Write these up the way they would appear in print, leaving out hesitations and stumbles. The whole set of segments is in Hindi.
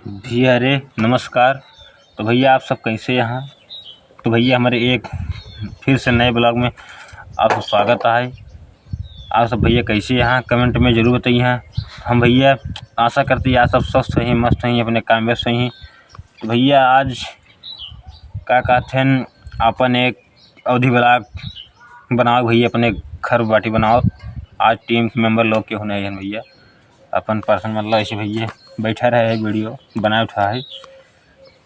भैया अरे नमस्कार। तो भैया आप सब कैसे यहाँ। तो भैया हमारे एक फिर से नए ब्लॉग में आपका स्वागत है। आप सब भैया कैसे यहाँ कमेंट में ज़रूर बताइए। हम भैया आशा करते हैं आप सब स्वस्थ हैं, मस्त हैं, अपने काम व्यस्त हैं। तो भैया आज का कहते हैं अपन एक अवधि ब्लॉग बनाओ भैया, अपने घर बाटी बनाओ। आज टीम मेंबर लोग के होने हैं भैया, अपन पर्सन मतलब ऐसे भैया बैठा रहे है, वीडियो बना उठा है।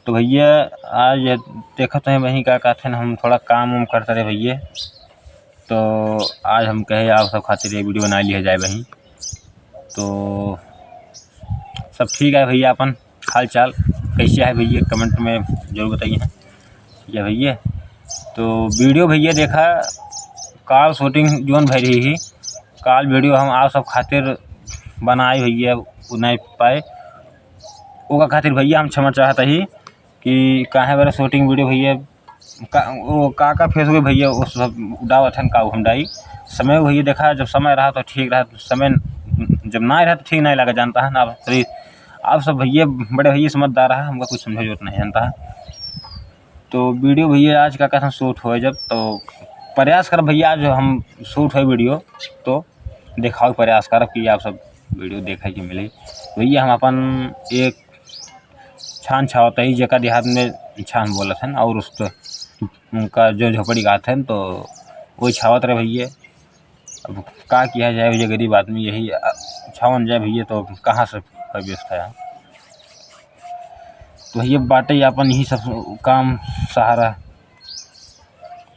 तो भैया आज देखते हैं वहीं का कहते हैं हम थोड़ा काम वाम करते रहे भैया। तो आज हम कहे आप सब खातिर एक वीडियो बना लिया जाए वहीं। तो सब ठीक है भैया, अपन हाल चाल कैसे है भैया कमेंट में ज़रूर बताइए या भैया। तो वीडियो भैया देखा काल शूटिंग जोन भर रही ही, काल वीडियो हम आप सब खातिर बनाए भैया नहीं पाए। ओका खातिर भैया हम क्षमा चाहते ही कि काहे बारे शूटिंग वीडियो भैया का फेसबुक भैया उस सब डावत है का हम डाई समय भैया देखा। जब समय रहा तो ठीक रहा, समय जब ना रहा तो ठीक नहीं लगा, जानता है ना आप सब भैया बड़े भैया समझदार है, हमको कुछ समझ जरूरत नहीं जानता है। तो वीडियो भैया आज का कहते शूट हो जब तो प्रयास कर भैया आज हम शूट हो वीडियो तो दिखाओ प्रयास कर कि आप सब वीडियो देखे कि मिले भैया। हम अपन एक छान छावत ही जगह देहात में छान बोलत हैं और उस तो उनका जो झोपड़ी गाते हैं तो वही छावत रहे भैया। अब का किया जाए भैया, गरीब आदमी यही छावन जाए भैया तो कहाँ से व्यवस्था है। तो भैया बाटे अपन यही सब काम सहारा।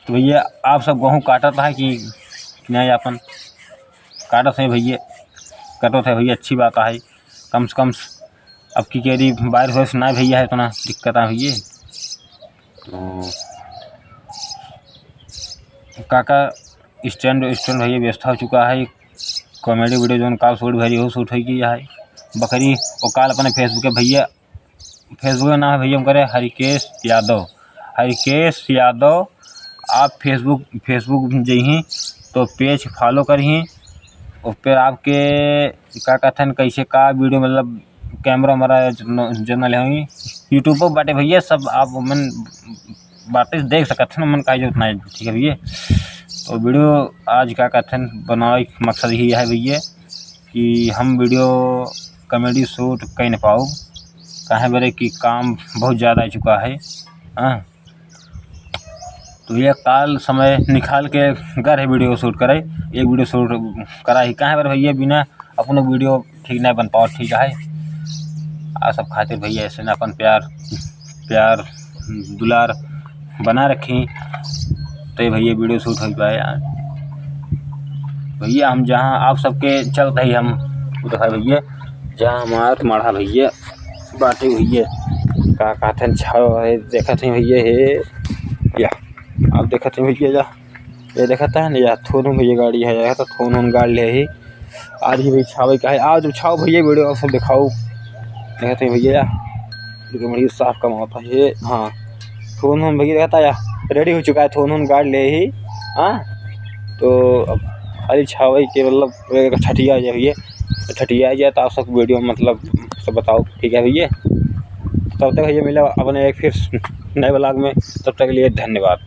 तो भैया आप सब गेहूँ काटत है कि नहीं, अपन काटत है भैया, कटत है भैया, अच्छी बात है। कम से कम अब की कह रही बारिश वारिश ना भैया है तो ना दिक्कत है भैया। तो काका स्टैंड भैया व्यवस्था हो चुका है। कॉमेडी वीडियो जो काल शूट भरी हो शूट हो गया है बकरी और काल अपने फेसबुक भैया, फेसबुक का नाम है भैया हम करे हरिकेश यादव। आप फेसबुक जही तो पेज फॉलो करही और फिर आपके क्या कहते हैं कैसे का वीडियो मतलब कैमरा हमारा जर्नल है यूट्यूब पर बाटे भैया। सब आप मन बातें देख सकते हैं, मन का जो उतना ठीक है भैया। तो वीडियो आज क्या कहते हैं बनाए मकसद ही है भैया कि हम वीडियो कॉमेडी शूट कह न पाओ कहे बरे कि काम बहुत ज़्यादा आ चुका है। हाँ तो ये काल समय निकाल के घर है वीडियो शूट करे, एक वीडियो शूट करा ही कहे बार भैया बिना अपने वीडियो ठीक नहीं बन पाओ, ठीक है। आ सब खातिर भैया ऐसे ना अपन प्यार दुलार बना रखी तो भैया वीडियो शूट हो पाए भैया। हम जहाँ आप सबके चलते ही हम उधर भैया जहाँ हमारा माढ़ा भैया बाटे भैया का कहते छाव है देखते हैं भैया हे या आप देखते हैं भैया जा ये देखता है ना या थोन भैया गाड़ी है तो थोन गाड़ी ले ही आज ही भाई छावे का है आज छाव भैया वीडियो आप सब दिखाओ देखते हैं भैया भैया साफ कम होता है। हाँ थोन भैया देखता या रेडी हो चुका है, थोन गाड़ी ले ही। हाँ तो अब खाली छावे के मतलब छठिया जाए भैया, छठिया जाए तो आप सब वीडियो मतलब सब बताओ, ठीक है भैया। तब तक भैया मिला अपने एक फिर नए ब्लॉग में, तब तक के लिए धन्यवाद।